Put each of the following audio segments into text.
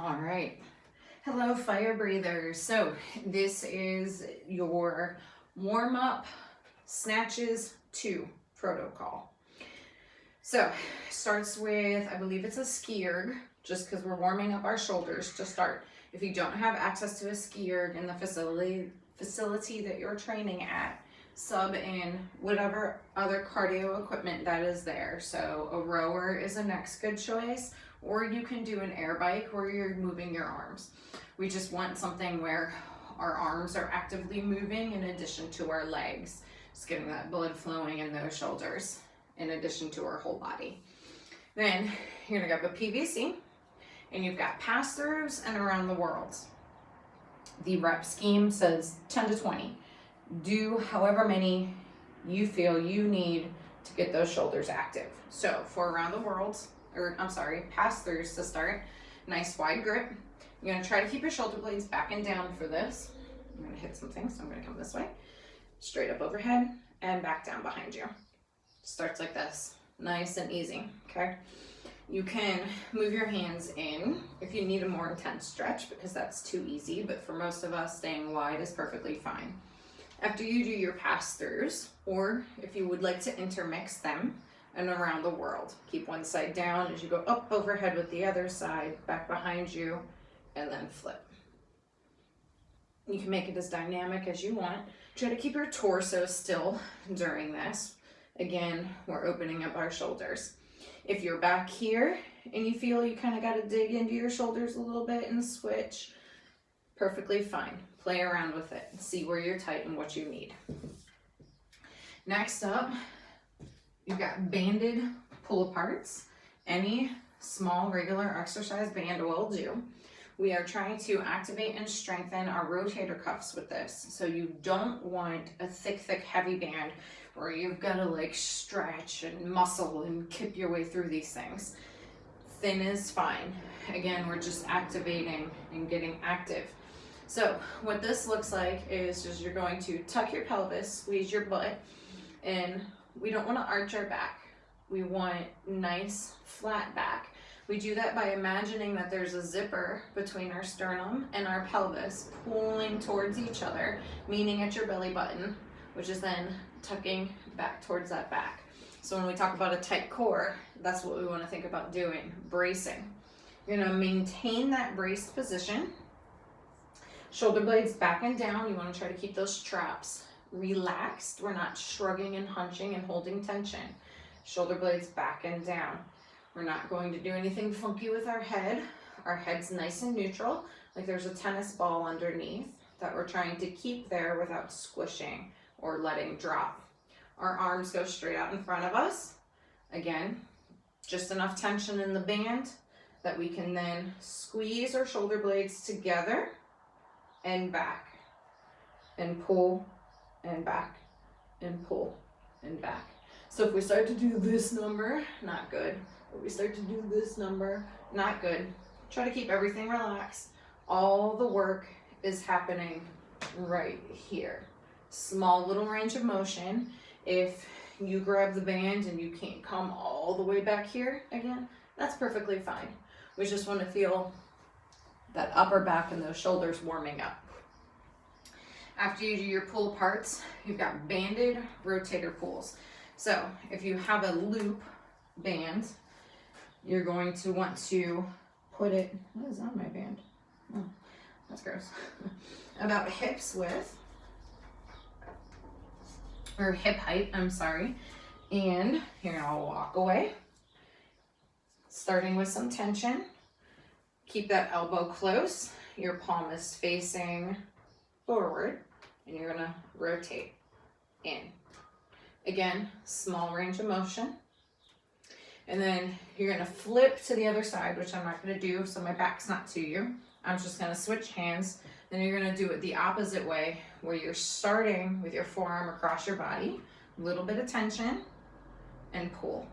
All right. Hello, fire breathers. So this is your warm-up Snatches 2 protocol. So starts with, I believe it's a ski erg, just because we're warming up our shoulders to start. If you don't have access to a ski erg in the facility that you're training at, sub in whatever other cardio equipment that is there. So a rower is a next good choice, or you can do an air bike where you're moving your arms. We just want something where our arms are actively moving in addition to our legs, just getting that blood flowing in those shoulders in addition to our whole body. Then you're gonna grab a PVC and you've got pass-throughs and around the world. The rep scheme says 10 to 20. Do however many you feel you need to get those shoulders active. So for around the world, pass-throughs to start, nice wide grip. You're gonna try to keep your shoulder blades back and down for this. I'm gonna hit something, so I'm gonna come this way. Straight up overhead and back down behind you. Starts like this, nice and easy, okay? You can move your hands in if you need a more intense stretch because that's too easy, but for most of us, staying wide is perfectly fine. After you do your pass-throughs, or if you would like to intermix them and around the world, keep one side down as you go up overhead with the other side, back behind you, and then flip. You can make it as dynamic as you want. Try to keep your torso still during this. Again, we're opening up our shoulders. If you're back here and you feel you kind of got to dig into your shoulders a little bit and switch, perfectly fine. Play around with it and see where you're tight and what you need. Next up, you've got banded pull aparts. Any small regular exercise band will do. We are trying to activate and strengthen our rotator cuffs with this. So you don't want a thick, heavy band where you've got to like stretch and muscle and kip your way through these things. Thin is fine. Again, we're just activating and getting active. So what this looks like is just you're going to tuck your pelvis, squeeze your butt, and we don't want to arch our back. We want nice flat back. We do that by imagining that there's a zipper between our sternum and our pelvis pulling towards each other, meaning at your belly button, which is then tucking back towards that back. So when we talk about a tight core, that's what we want to think about doing, bracing. You're going to maintain that braced position. Shoulder blades back and down. You want to try to keep those traps relaxed. We're not shrugging and hunching and holding tension. Shoulder blades back and down. We're not going to do anything funky with our head. Our head's nice and neutral, like there's a tennis ball underneath that we're trying to keep there without squishing or letting drop. Our arms go straight out in front of us. Again, just enough tension in the band that we can then squeeze our shoulder blades together and back and pull and back and pull and back. So if we start to do this number, not good. If we start to do this number, not good. Try to keep everything relaxed. All the work is happening right here. Small little range of motion. If you grab the band and you can't come all the way back here again, that's perfectly fine. We just want to feel that upper back and those shoulders warming up. After you do your pull parts, you've got banded rotator pulls. So if you have a loop band, you're going to want to put it, what is on my band? Oh, that's gross. About hips width, or hip height, I'm sorry. And you're gonna walk away, starting with some tension. Keep that elbow close. Your palm is facing forward, and you're gonna rotate in. Again, small range of motion. And then you're gonna flip to the other side, which I'm not gonna do, so my back's not to you. I'm just gonna switch hands. Then you're gonna do it the opposite way, where you're starting with your forearm across your body, a little bit of tension, and pull,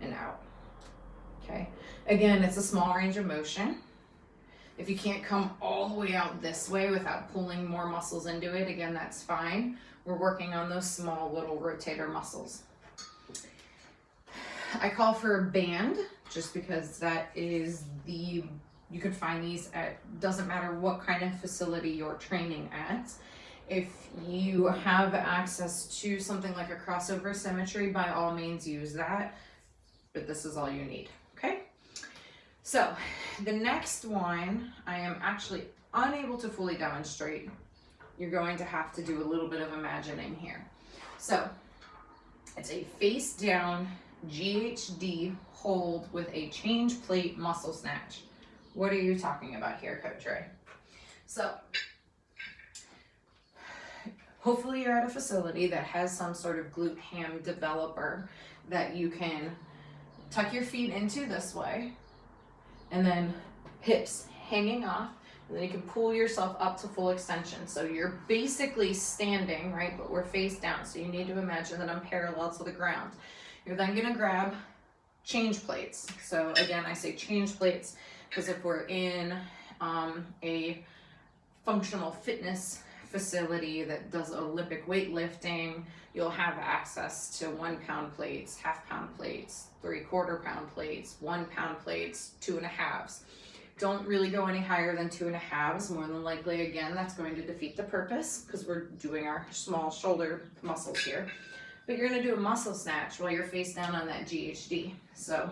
and out, okay? Again, it's a small range of motion. If you can't come all the way out this way without pulling more muscles into it, again, that's fine. We're working on those small little rotator muscles. I call for a band just because that is the You can find these at, doesn't matter what kind of facility you're training at. If you have access to something like a crossover symmetry, by all means use that, but this is all you need, okay? So the next one, I am actually unable to fully demonstrate. You're going to have to do a little bit of imagining here. So it's a face down GHD hold with a change plate muscle snatch. What are you talking about here, Coach Ray? So hopefully you're at a facility that has some sort of glute ham developer that you can tuck your feet into this way, and then hips hanging off, and then you can pull yourself up to full extension. So you're basically standing, right? But we're face down. So you need to imagine that I'm parallel to the ground. You're then gonna grab change plates. So again, I say change plates because if we're in a functional fitness facility that does Olympic weightlifting, you'll have access to 1 pound plates, half pound plates, 3/4 pound plates, 1 pound plates, 2.5s. Don't really go any higher than 2.5s. More than likely, again, that's going to defeat the purpose because we're doing our small shoulder muscles here. But you're gonna do a muscle snatch while you're face down on that GHD. So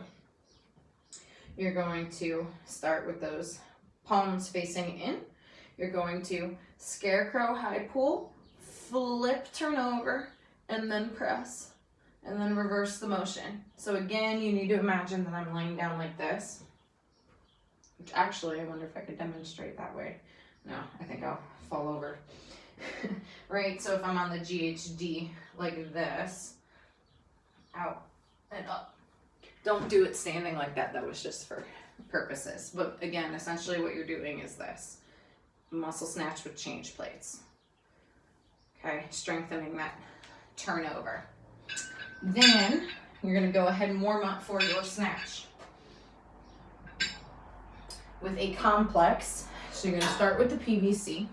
you're going to start with those palms facing in. You're going to scarecrow high pull, flip, turn over, and then press, and then reverse the motion. So again, you need to imagine that I'm laying down like this, which actually, I wonder if I could demonstrate that way. No, I think I'll fall over. Right, so if I'm on the GHD like this, out and up. Don't do it standing like that. That was just for purposes. But again, essentially what you're doing is this. Muscle snatch with change plates. Okay, strengthening that turnover. Then you're gonna go ahead and warm up for your snatch with a complex. So you're gonna start with the PVC.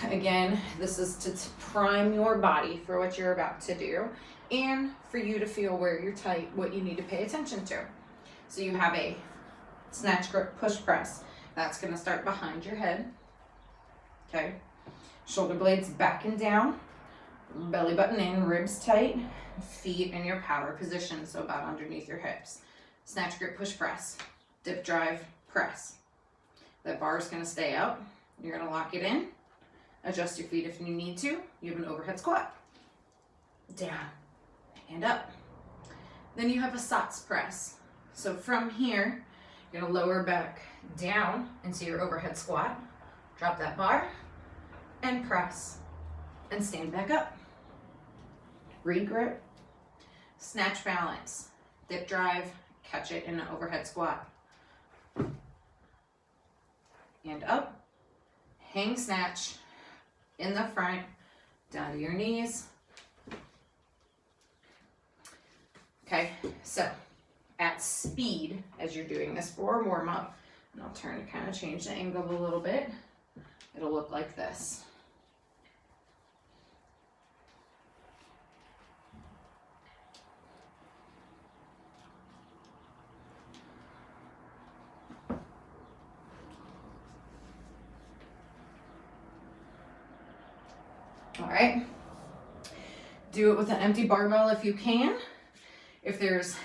Again, this is to prime your body for what you're about to do and for you to feel where you're tight, what you need to pay attention to. So you have a snatch grip push press. That's gonna start behind your head, okay? Shoulder blades back and down, belly button in, ribs tight, feet in your power position, so about underneath your hips. Snatch grip push press, dip drive press. That bar is gonna stay out. You're gonna lock it in, adjust your feet if you need to. You have an overhead squat, down and up. Then you have a Sotts press. So from here, you're gonna lower back down into your overhead squat, drop that bar, and press, and stand back up. Regrip, snatch balance, dip drive, catch it in an overhead squat. And up, hang snatch in the front, down to your knees. Okay, so at speed, as you're doing this for warm up, and I'll turn to kind of change the angle a little bit, it'll look like this. All right, do it with an empty barbell if you can. If there's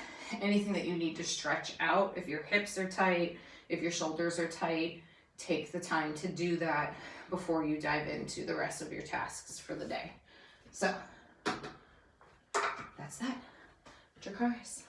anything that you need to stretch out, if your hips are tight, if your shoulders are tight, take the time to do that before you dive into the rest of your tasks for the day. So that's that. Your cars.